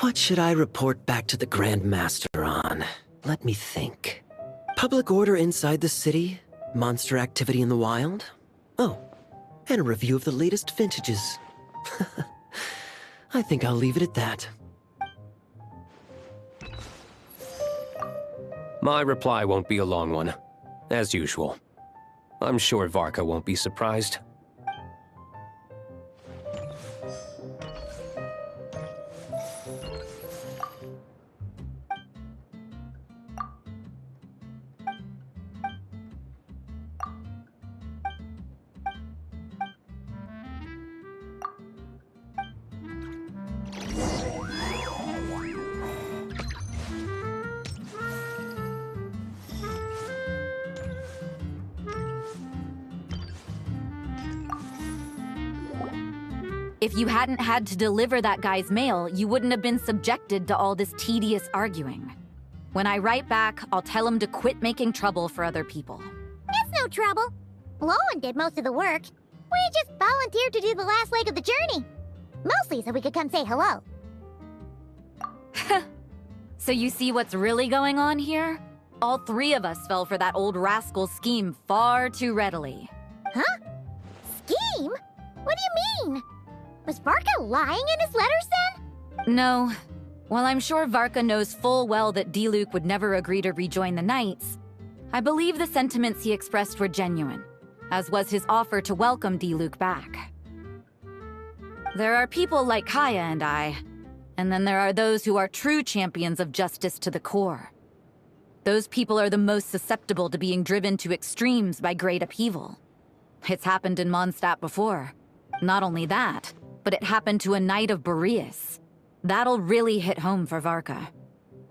What should I report back to the Grand Master on? Let me think. Public order inside the city? Monster activity in the wild? Oh, and a review of the latest vintages. I think I'll leave it at that. My reply won't be a long one, as usual. I'm sure Varka won't be surprised. If you hadn't had to deliver that guy's mail, you wouldn't have been subjected to all this tedious arguing. When I write back, I'll tell him to quit making trouble for other people. It's no trouble. Lowen did most of the work. We just volunteered to do the last leg of the journey. Mostly so we could come say hello. So you see what's really going on here? All three of us fell for that old rascal's scheme far too readily. Huh? Scheme? What do you mean? Was Varka lying in his letters then? No. While I'm sure Varka knows full well that Diluc would never agree to rejoin the Knights, I believe the sentiments he expressed were genuine, as was his offer to welcome Diluc back. There are people like Kaya and I, and then there are those who are true champions of justice to the core. Those people are the most susceptible to being driven to extremes by great upheaval. It's happened in Mondstadt before. Not only that, but it happened to a Knight of Boreas. That'll really hit home for Varka.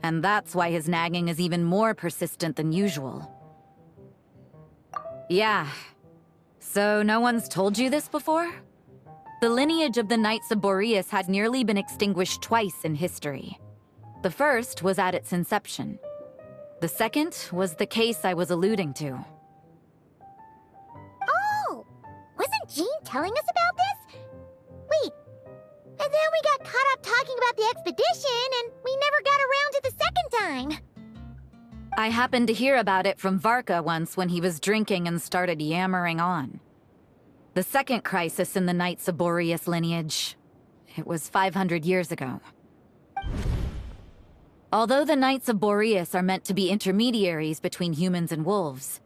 And that's why his nagging is even more persistent than usual. Yeah. So no one's told you this before? The lineage of the Knights of Boreas had nearly been extinguished twice in history. The first was at its inception. The second was the case I was alluding to. Oh! Wasn't Jean telling us about this? Wait, and then we got caught up talking about the expedition, and we never got around to the second time. I happened to hear about it from Varka once when he was drinking and started yammering on. The second crisis in the Knights of Boreas lineage. It was 500 years ago. Although the Knights of Boreas are meant to be intermediaries between humans and wolves,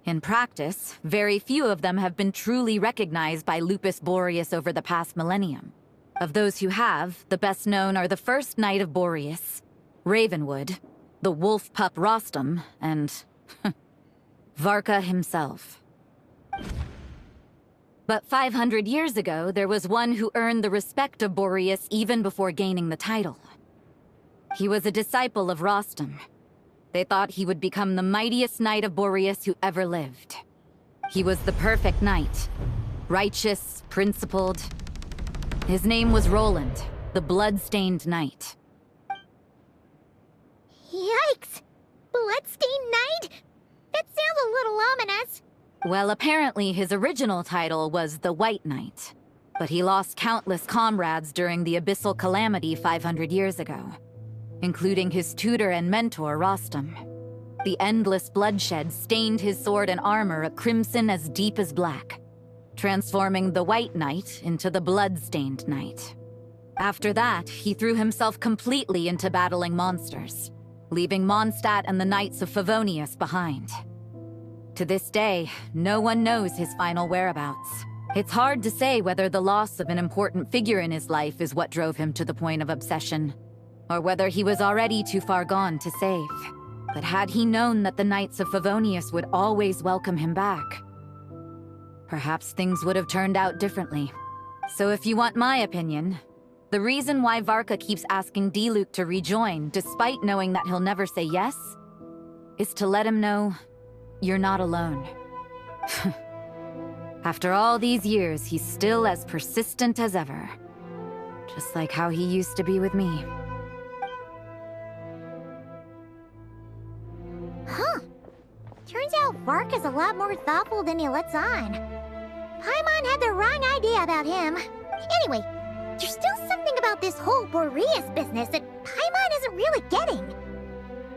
in practice, very few of them have been truly recognized by Lupus Boreas over the past millennium. Of those who have, the best known are the first Knight of Boreas, Ravenwood, the wolf pup Rostam, and Varka himself. But 500 years ago, there was one who earned the respect of Boreas even before gaining the title. He was a disciple of Rostam. They thought he would become the mightiest Knight of Boreas who ever lived. He was the perfect knight. Righteous, principled. His name was Roland, the blood-stained knight. Yikes! Bloodstained Knight? That sounds a little ominous. Well, apparently his original title was the White Knight. But he lost countless comrades during the Abyssal Calamity 500 years ago, including his tutor and mentor, Rostam. The endless bloodshed stained his sword and armor a crimson as deep as black, transforming the White Knight into the Blood-Stained Knight. After that, he threw himself completely into battling monsters, leaving Mondstadt and the Knights of Favonius behind. To this day, no one knows his final whereabouts. It's hard to say whether the loss of an important figure in his life is what drove him to the point of obsession, or whether he was already too far gone to save. But had he known that the Knights of Favonius would always welcome him back, perhaps things would have turned out differently. So if you want my opinion, the reason why Varka keeps asking Diluc to rejoin, despite knowing that he'll never say yes, is to let him know you're not alone. After all these years, he's still as persistent as ever. Just like how he used to be with me. Huh. Turns out Varka's a lot more thoughtful than he lets on. Paimon had the wrong idea about him. Anyway, there's still something about about this whole Boreas business that Paimon isn't really getting.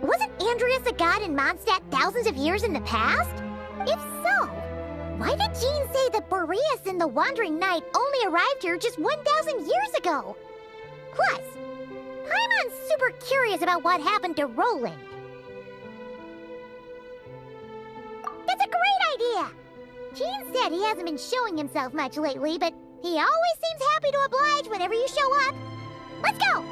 Wasn't Andreas a god in Mondstadt thousands of years in the past? If so, why did Jean say that Boreas and the Wandering Knight only arrived here just 1,000 years ago? Plus, Paimon's super curious about what happened to Roland. That's a great idea! Jean said he hasn't been showing himself much lately, but he always seems happy to oblige whenever you show up. Let's go!